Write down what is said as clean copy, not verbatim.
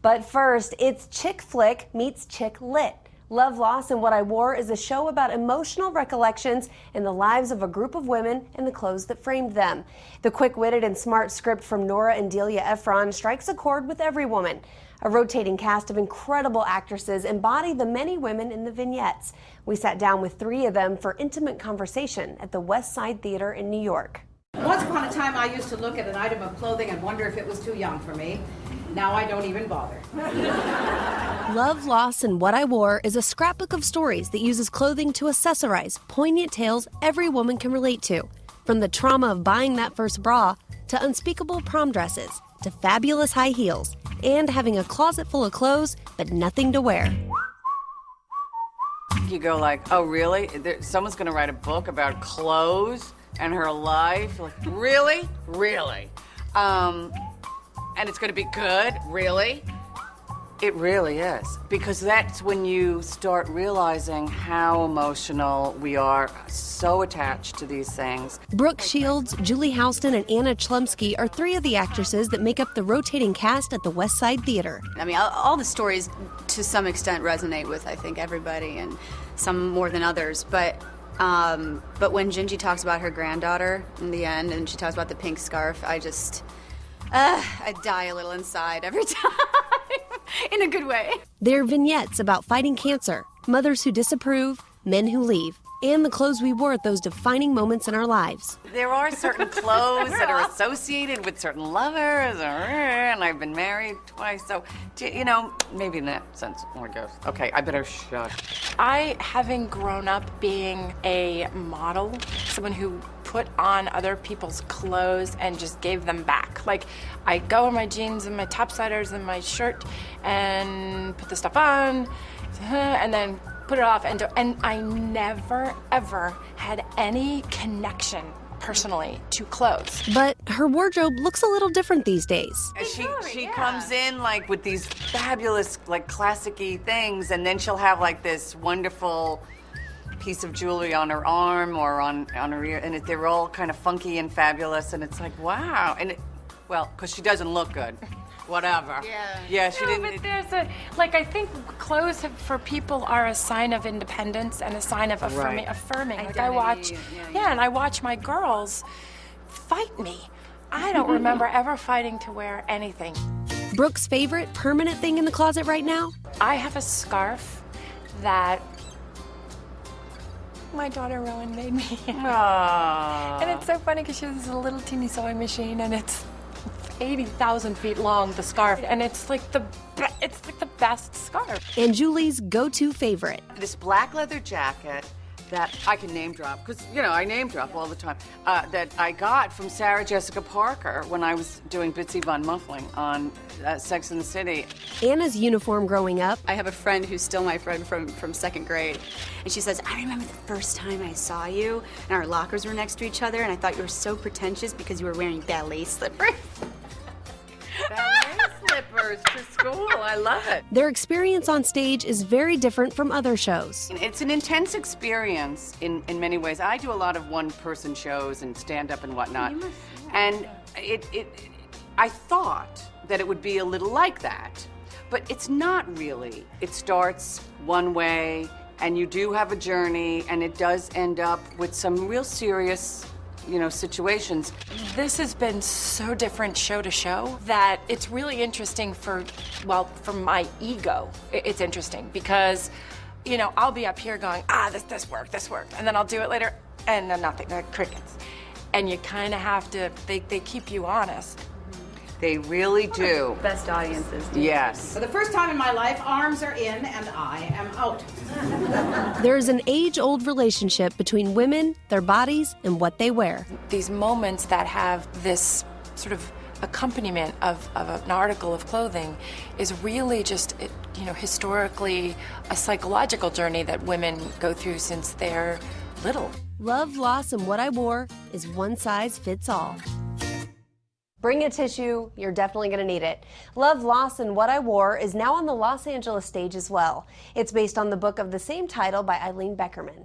But first, it's Chick Flick meets Chick Lit. Love, Loss, and What I Wore is a show about emotional recollections in the lives of a group of women and the clothes that framed them. The quick-witted and smart script from Nora and Delia Ephron strikes a chord with every woman. A rotating cast of incredible actresses embody the many women in the vignettes. We sat down with 3 of them for intimate conversation at the West Side Theater in New York. Once upon a time, I used to look at an item of clothing and wonder if it was too young for me. Now I don't even bother. Love, Loss, and What I Wore is a scrapbook of stories that uses clothing to accessorize poignant tales every woman can relate to. From the trauma of buying that first bra, to unspeakable prom dresses, to fabulous high heels, and having a closet full of clothes but nothing to wear. You go like, oh really? Someone's gonna write a book about clothes and her life? Like, really? Really? And it's gonna be good? Really? It really is. Because that's when you start realizing how emotional we are, so attached to these things. Brooke Shields, Julie Houston, and Anna Chlumsky are 3 of the actresses that make up the rotating cast at the West Side Theater. I mean, all the stories to some extent resonate with, I think, everybody, and some more than others. But when Gingy talks about her granddaughter in the end, and she talks about the pink scarf, I die a little inside every time, in a good way. They're vignettes about fighting cancer, mothers who disapprove, men who leave, and the clothes we wore at those defining moments in our lives. There are certain clothes that are associated with certain lovers, and I've been married twice, so, you know, maybe in that sense, more goes. Okay, I better shush. Having grown up being a model, someone who put on other people's clothes and just gave them back. Like, I go in my jeans and my topsiders and my shirt and put the stuff on, and then put it off, and I never, ever had any connection personally to clothes. But her wardrobe looks a little different these days. She comes in like with these fabulous, like classic-y things, and then she'll have like this wonderful piece of jewelry on her arm or on her ear, and they're all kind of funky and fabulous, and it's like, wow. And well, because she doesn't look good. Whatever. Yeah, she didn't. But there's I think clothes for people are a sign of independence and a sign of affirming. Like I watch, and I watch my girls fight me. I don't remember ever fighting to wear anything. Brooke's favorite permanent thing in the closet right now? I have a scarf that my daughter Rowan made me. Aww. And it's so funny because she has this little teeny sewing machine, and it's 80,000 feet long, the scarf, and it's like the best scarf. And Julie's go-to favorite. This black leather jacket that I can name drop, because, you know, I name drop all the time, that I got from Sarah Jessica Parker when I was doing Bitsy Von Muffling on Sex and the City. Anna's uniform growing up. I have a friend who's still my friend from 2nd grade, and she says, I remember the first time I saw you, and our lockers were next to each other, and I thought you were so pretentious because you were wearing ballet slippers. Ballet slippers to school, I love it. Their experience on stage is very different from other shows. It's an intense experience in many ways. I do a lot of one-person shows and stand-up and whatnot, and I thought that it would be a little like that, but it's not really. It starts one way, and you do have a journey, and it does end up with some real serious, you know, situations. This has been so different show to show that it's really interesting for my ego. It's interesting because, you know, I'll be up here going, this worked, and then I'll do it later, and then nothing, crickets. And you kind of have to, they keep you honest. They really do. Best audiences. Yes. For the first time in my life, arms are in and I am out. There's an age-old relationship between women, their bodies, and what they wear. These moments that have this sort of accompaniment of an article of clothing is really just, you know, historically a psychological journey that women go through since they're little. Love, Loss, and What I Wore is one size fits all. Bring a tissue, you're definitely going to need it. Love, Loss, and What I Wore is now on the Los Angeles stage as well. It's based on the book of the same title by Eileen Beckerman.